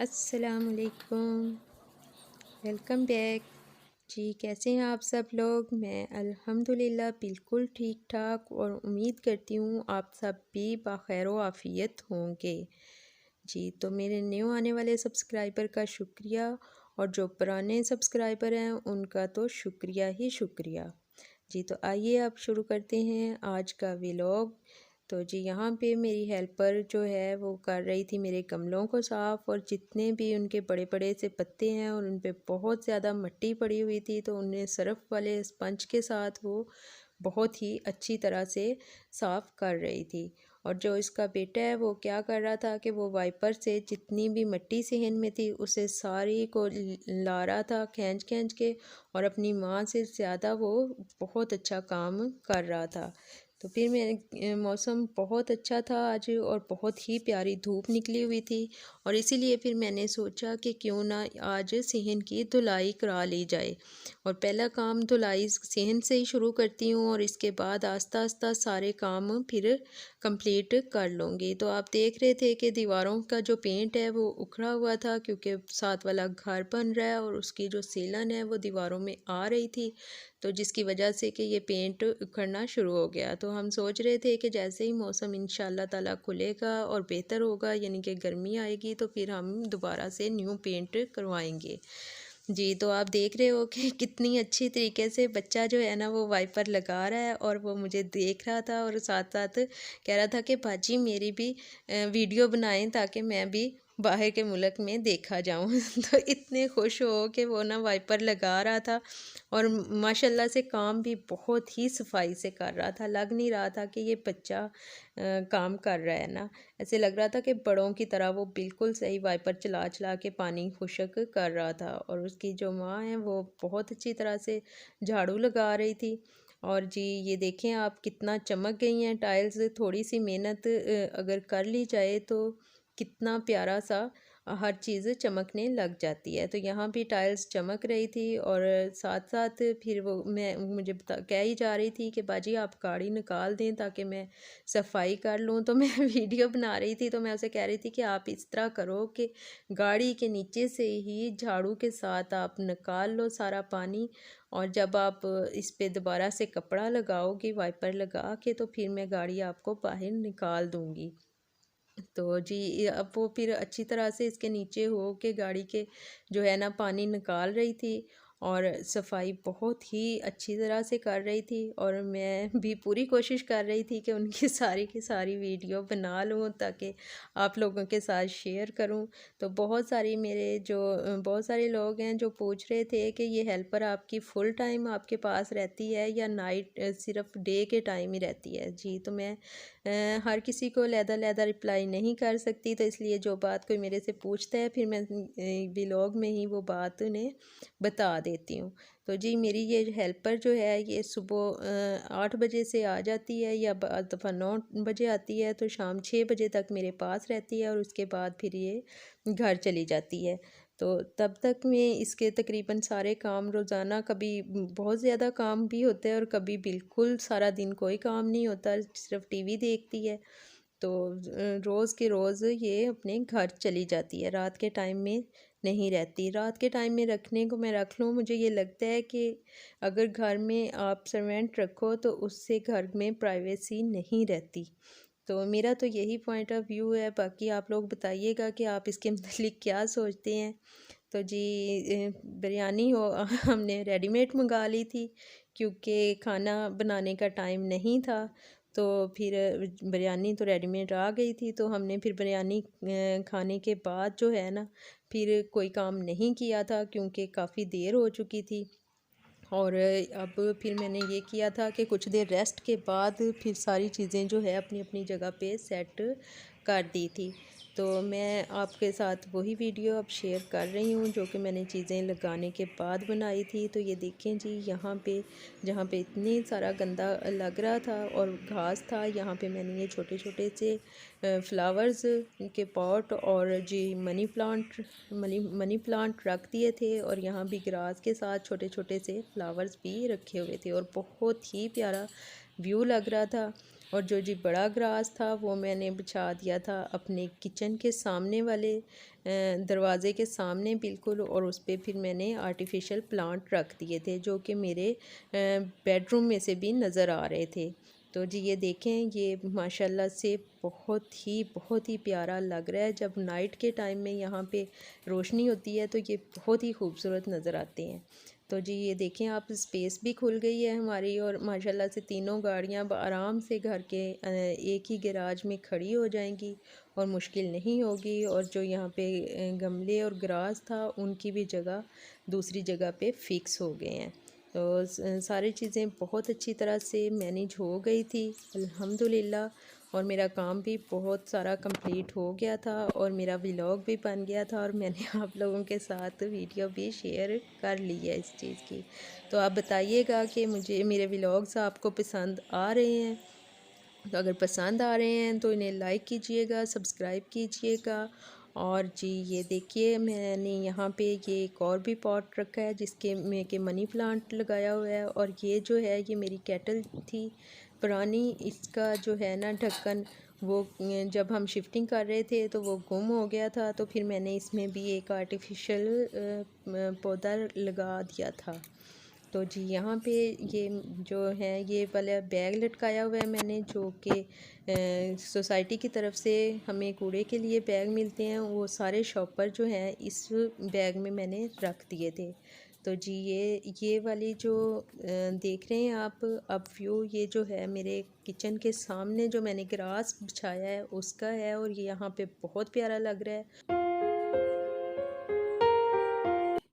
अस्सलामुअलैकुम, welcome back. जी कैसे हैं आप सब लोग। मैं अल्हम्दुलिल्लाह बिल्कुल ठीक ठाक और उम्मीद करती हूँ आप सब भी बख़ैर व आफ़ियत होंगे। जी तो मेरे न्यू आने वाले सब्सक्राइबर का शुक्रिया और जो पुराने सब्सक्राइबर हैं उनका तो शुक्रिया ही शुक्रिया। जी तो आइए अब शुरू करते हैं आज का व्लॉग। तो जी यहाँ पे मेरी हेल्पर जो है वो कर रही थी मेरे गमलों को साफ़, और जितने भी उनके बड़े बड़े से पत्ते हैं और उन पे बहुत ज़्यादा मिट्टी पड़ी हुई थी, तो उन्हें सर्फ वाले स्पंज के साथ वो बहुत ही अच्छी तरह से साफ़ कर रही थी। और जो इसका बेटा है वो क्या कर रहा था कि वो वाइपर से जितनी भी मिट्टी सहन में थी उसे सारी को ला रहा था खींच खींच के, और अपनी माँ से ज़्यादा वो बहुत अच्छा काम कर रहा था। तो फिर मेरे मौसम बहुत अच्छा था आज और बहुत ही प्यारी धूप निकली हुई थी, और इसीलिए फिर मैंने सोचा कि क्यों ना आज सहन की धुलाई करा ली जाए। और पहला काम धुलाई सहन से ही शुरू करती हूँ और इसके बाद आस्ता आस्ता सारे काम फिर कंप्लीट कर लूँगी। तो आप देख रहे थे कि दीवारों का जो पेंट है वो उखड़ा हुआ था, क्योंकि साथ वाला घर बन रहा है और उसकी जो सीलन है वो दीवारों में आ रही थी, तो जिसकी वजह से कि ये पेंट उखड़ना शुरू हो गया। तो हम सोच रहे थे कि जैसे ही मौसम इंशाल्लाह ताला खुलेगा और बेहतर होगा, यानी कि गर्मी आएगी, तो फिर हम दोबारा से न्यू पेंट करवाएंगे। जी तो आप देख रहे हो कि कितनी अच्छी तरीके से बच्चा जो है ना वो वाइपर लगा रहा है, और वो मुझे देख रहा था और साथ साथ कह रहा था कि बाजी मेरी भी वीडियो बनाएं ताकि मैं भी बाहर के मुल्क में देखा जाऊं। तो इतने खुश हो कि वो ना वाइपर लगा रहा था, और माशाल्लाह से काम भी बहुत ही सफाई से कर रहा था। लग नहीं रहा था कि ये बच्चा काम कर रहा है ना, ऐसे लग रहा था कि बड़ों की तरह वो बिल्कुल सही वाइपर चला चला के पानी खुश्क कर रहा था। और उसकी जो माँ है वो बहुत अच्छी तरह से झाड़ू लगा रही थी। और जी ये देखें आप कितना चमक गई हैं टाइल्स। थोड़ी सी मेहनत अगर कर ली जाए तो कितना प्यारा सा हर चीज़ चमकने लग जाती है। तो यहाँ भी टाइल्स चमक रही थी, और साथ साथ फिर वो मैं मुझे कह ही जा रही थी कि बाजी आप गाड़ी निकाल दें ताकि मैं सफाई कर लूँ। तो मैं वीडियो बना रही थी तो मैं उसे कह रही थी कि आप इस तरह करो कि गाड़ी के नीचे से ही झाड़ू के साथ आप निकाल लो सारा पानी, और जब आप इस पे दोबारा से कपड़ा लगाओगे वाइपर लगा के तो फिर मैं गाड़ी आपको बाहर निकाल दूँगी। तो जी अब वो फिर अच्छी तरह से इसके नीचे हो के गाड़ी के जो है ना पानी निकाल रही थी, और सफाई बहुत ही अच्छी तरह से कर रही थी। और मैं भी पूरी कोशिश कर रही थी कि उनकी सारी की सारी वीडियो बना लूँ ताकि आप लोगों के साथ शेयर करूँ। तो बहुत सारे लोग हैं जो पूछ रहे थे कि ये हेल्पर आपकी फ़ुल टाइम आपके पास रहती है या नाइट सिर्फ डे के टाइम ही रहती है। जी तो मैं हर किसी को लहदा रिप्लाई नहीं कर सकती, तो इसलिए जो बात कोई मेरे से पूछता है फिर मैं व्लॉग में ही वो बात उन्हें बता देती हूँ। तो जी मेरी ये हेल्पर जो है ये सुबह 8 बजे से आ जाती है, या बाद दफ़ा 9 बजे आती है, तो शाम 6 बजे तक मेरे पास रहती है, और उसके बाद फिर ये घर चली जाती है। तो तब तक मैं इसके तकरीबन सारे काम रोज़ाना, कभी बहुत ज़्यादा काम भी होता है और कभी बिल्कुल सारा दिन कोई काम नहीं होता, सिर्फ टीवी देखती है। तो रोज़ के रोज़ ये अपने घर चली जाती है, रात के टाइम में नहीं रहती। रात के टाइम में रखने को मैं रख लूँ, मुझे ये लगता है कि अगर घर में आप सर्वेंट रखो तो उससे घर में प्राइवेसी नहीं रहती। तो मेरा तो यही पॉइंट ऑफ व्यू है, बाकी आप लोग बताइएगा कि आप इसके मतलब क्या सोचते हैं। तो जी बिरयानी हो हमने रेडीमेड मंगा ली थी, क्योंकि खाना बनाने का टाइम नहीं था। तो फिर बिरयानी तो रेडीमेड आ गई थी, तो हमने फिर बिरयानी खाने के बाद जो है ना फिर कोई काम नहीं किया था, क्योंकि काफ़ी देर हो चुकी थी। और अब फिर मैंने ये किया था कि कुछ देर रेस्ट के बाद फिर सारी चीज़ें जो है अपनी अपनी जगह पे सेट कर दी थी। तो मैं आपके साथ वही वीडियो अब शेयर कर रही हूँ जो कि मैंने चीज़ें लगाने के बाद बनाई थी। तो ये देखें जी यहाँ पे जहाँ पे इतनी सारा गंदा लग रहा था और घास था, यहाँ पे मैंने ये छोटे छोटे से फ्लावर्स के पॉट और जी मनी प्लांट रख दिए थे, और यहाँ भी ग्रास के साथ छोटे छोटे से फ्लावर्स भी रखे हुए थे, और बहुत ही प्यारा व्यू लग रहा था। और जो जी बड़ा ग्रास था वो मैंने बिछा दिया था अपने किचन के सामने वाले दरवाज़े के सामने बिल्कुल, और उस पर फिर मैंने आर्टिफिशियल प्लांट रख दिए थे जो कि मेरे बेडरूम में से भी नज़र आ रहे थे। तो जी ये देखें, ये माशाल्लाह से बहुत ही प्यारा लग रहा है। जब नाइट के टाइम में यहाँ पे रोशनी होती है तो ये बहुत ही खूबसूरत नज़र आते हैं। तो जी ये देखें आप, स्पेस भी खुल गई है हमारी, और माशाल्लाह से तीनों गाड़ियाँ आराम से घर के एक ही गैराज में खड़ी हो जाएंगी और मुश्किल नहीं होगी। और जो यहाँ पे गमले और ग्रास था उनकी भी जगह दूसरी जगह पे फ़िक्स हो गए हैं। तो सारी चीज़ें बहुत अच्छी तरह से मैनेज हो गई थी अल्हम्दुलिल्लाह, और मेरा काम भी बहुत सारा कंप्लीट हो गया था और मेरा व्लॉग भी बन गया था, और मैंने आप लोगों के साथ वीडियो भी शेयर कर ली है इस चीज़ की। तो आप बताइएगा कि मुझे मेरे व्लॉग्स आपको पसंद आ रहे हैं। तो अगर पसंद आ रहे हैं तो इन्हें लाइक कीजिएगा, सब्सक्राइब कीजिएगा। और जी ये देखिए, मैंने यहाँ पे ये एक और भी पॉट रखा है जिसके में के मनी प्लांट लगाया हुआ है। और ये जो है ये मेरी केटल थी पुरानी, इसका जो है ना ढक्कन, वो जब हम शिफ्टिंग कर रहे थे तो वो गुम हो गया था, तो फिर मैंने इसमें भी एक आर्टिफिशियल पौधा लगा दिया था। तो जी यहाँ पे ये जो है ये वाला बैग लटकाया हुआ है मैंने, जो कि सोसाइटी की तरफ से हमें कूड़े के लिए बैग मिलते हैं, वो सारे शॉपर जो हैं इस बैग में मैंने रख दिए थे। तो जी ये वाली जो देख रहे हैं आप अब व्यू, ये जो है मेरे किचन के सामने जो मैंने ग्रास बिछाया है उसका है, और ये यहाँ पे बहुत प्यारा लग रहा है।